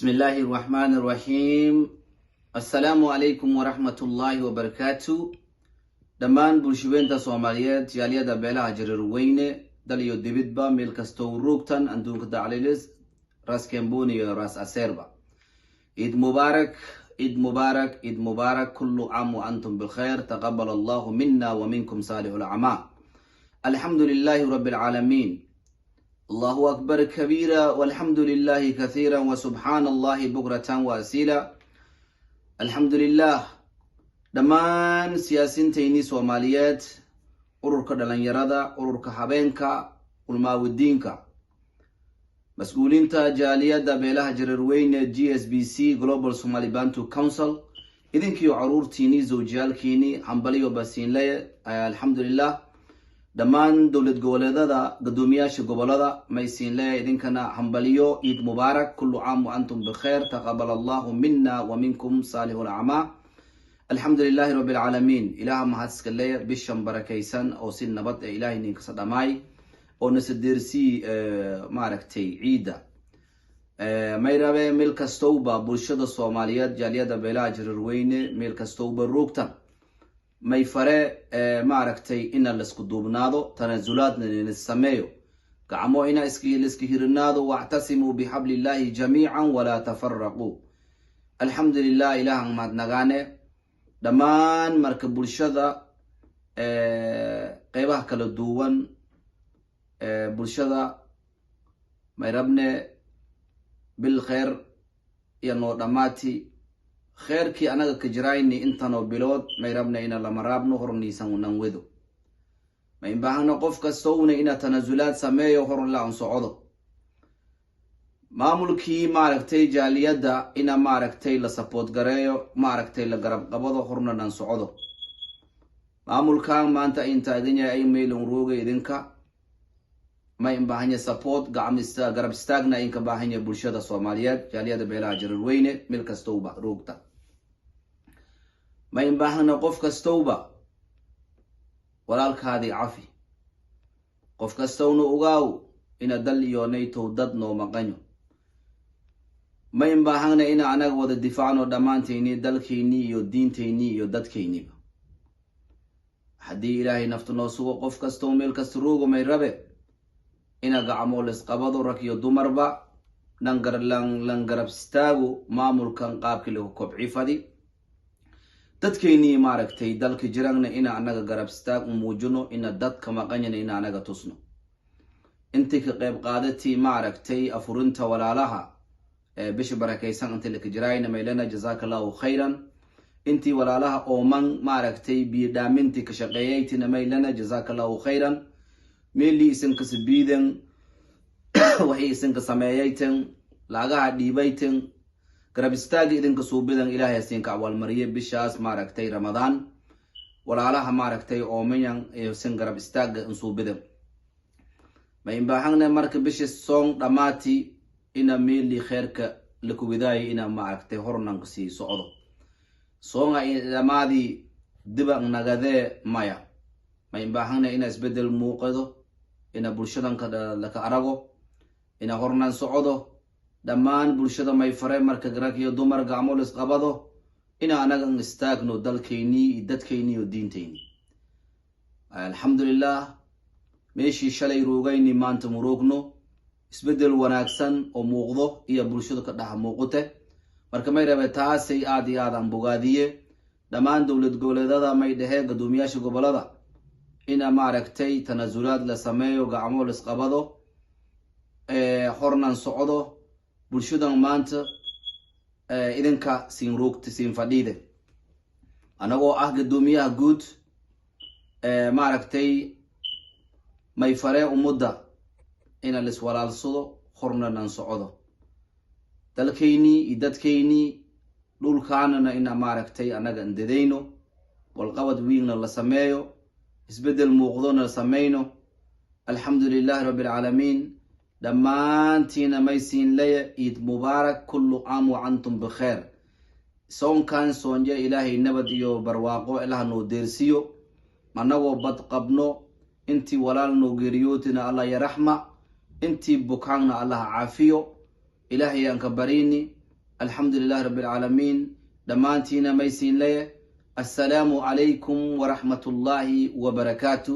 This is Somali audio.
بسم الله الرحمن الرحيم السلام عليكم ورحمة الله وبركاته دمان بلشوين تا سوماليات جالية دا بيلا هجرر وينة داليو ديبتبا ميلكستو روكتان اندونك دا عليلز راس كمبوني راس أسيربا عيد مبارك عيد مبارك عيد مبارك كل عام وأنتم بالخير تقبل الله منا ومنكم صالح الأعمال الحمد لله رب العالمين الله أكبر كبيرا والحمد لله كثيرا وسبحان الله بكرة وأسيلا الحمد لله دمان سياسين تيني سوماليات أرورك دلان يرادا أرورك حبينكا والماودينكا مسؤولين تا جالية دا بيلا هجرروين GSBC Global Somali Bantu Council إذن كيو عرور تيني زوجيال كيني حنبالي وباسين لي الحمد لله دمان دولة قولة دا قدومياش قبولة ميسين لا إذن كان حنباليو عيد مبارك كل عام وأنتم بخير تقبل الله منا ومنكم صالح الأعمال الحمد لله رب العالمين إله محاسك الله بشم بركيسان أو سن نبط إلهي نيك صداماي أو نسدرسي معركتي عيدة ميرابي ملك استوبة برشد الصوماليات جالية دا بلاجر روينة ملك استوبة روكتا may fare maaragtay ina la isku duubnaado tanaasulaadna la sameeyo gacmo ina iska hirnaado wa'tasimu bihablillahi jami'an wala tafarraqu alhamdulillah ilahan maad nagaane dhamaan marka bulshada qaybaha kala duwan bulshada may rabne bil khair ya no dhamaati خيركي أنا كجرايني إنتنا بلود ما يربنا إنا لما رابنا هرني سانو وذو ما ينبهنا قف كستونا إنا تنازلات سماية هرن لا صعوده ما ملكي معركتي جالية دا إنا معركتي لسبوت غريو معركتي لغرب قبضه هرنا ننصعوده ما ملكان ما أنت الدنيا أي ميل روغي إذنك ما ينبهنا سبوت غرب استاغنا إنك باهنا برشادة صوماليات جالية دا بيلا جرروينة ملك استوبة روغتا ما ينبهنا قف كستوبة ولالك هذه عافي قف كستونا أغاو إنا دل يونيتو ددنو مقانيو ما ينبهنا إنا أنا وذا الدفاعنو دمانتيني دلكيني يو دينتيني يو ددكيني حدي إلهي نفتنو سوى قف كستو ميل كستروغو ما يربي إنا قعمو لسقبضو ركيو دمربا لنقرب ستاغو مامول كان قابك له كبعي فدي dadkeeni maaragtay dalka jiragna ina anaga garab istaag muujino ina dadka maqanyana ina anaga tusno intii ka qayb qaadati maaragtay afurinta walaalaha bish barakaysan intii la jirayna meelana jazakallahu khairan intii walaalaha ooman maaragtay biidaaminti ka shaqeeyaytina meelana jazakallahu khairan meeli isin ka sabiidan waxay isin ka sameeyaytan lagaha dhiibaytan garab istaagi idinka suubidan ilaahay siinka awal mariye bishaas maaragtay ramadaan walaalaha maaragtay oomayan sin garab istaaga in suubidan ma inbaahana marka bish song dhamaati ina meeli khairka laku widaay ina maaragtay hornan si socdo songa dhamaadi diba nagade maya ma inbaahana ina isbedel muuqado ina bulshadan ka laka arago ina hornan socdo dhamaan bulshada may fare marka garag iyo dumar gacmo la isqabado ina anaga istaagno dalkeeni dadkeeni iyo diinteyni alhamdulillah meeshii shalay roogayni maanta muroogno isbedel wanaagsan oo muuqdo iyo bulshada ka dhax muuqate marka may rabay taasay aad iyo aad aan bogaadiye dhamaan dawlad goboleedada may dhahe gadoomiyaasha gobolada ina maaragtay tanaasulaad la sameeyo gacmo la isqabado hornan socdo bulshadan maanta idinka siin roogta siin fadhiide anagoo gadoomiyaha guud maaragtay may fare ummadda ina lis walaalsado hornan socdo dalkayni dadkayni dhulkaanana ina maaragtay anaga indadayno walqabad wiigna la sameeyo isbedel muuqdona la sameeyno alhamdulillah rabbil alamin دمانتينا ميسين لي عيد مبارك كل عام وأنتم بخير سون كان سونجا إلهي نبديو برواقو إله نو ديرسيو منو بد قبنو انتي ولال نو غيريوتنا الله يرحمة انتي بكانا الله عافيو إلهي أنك بريني alxamdulilahi rabbi alcaalamiin dhammaantiina maysiin leye assalaamu calaykum waraxmatullaahi wabarakaatu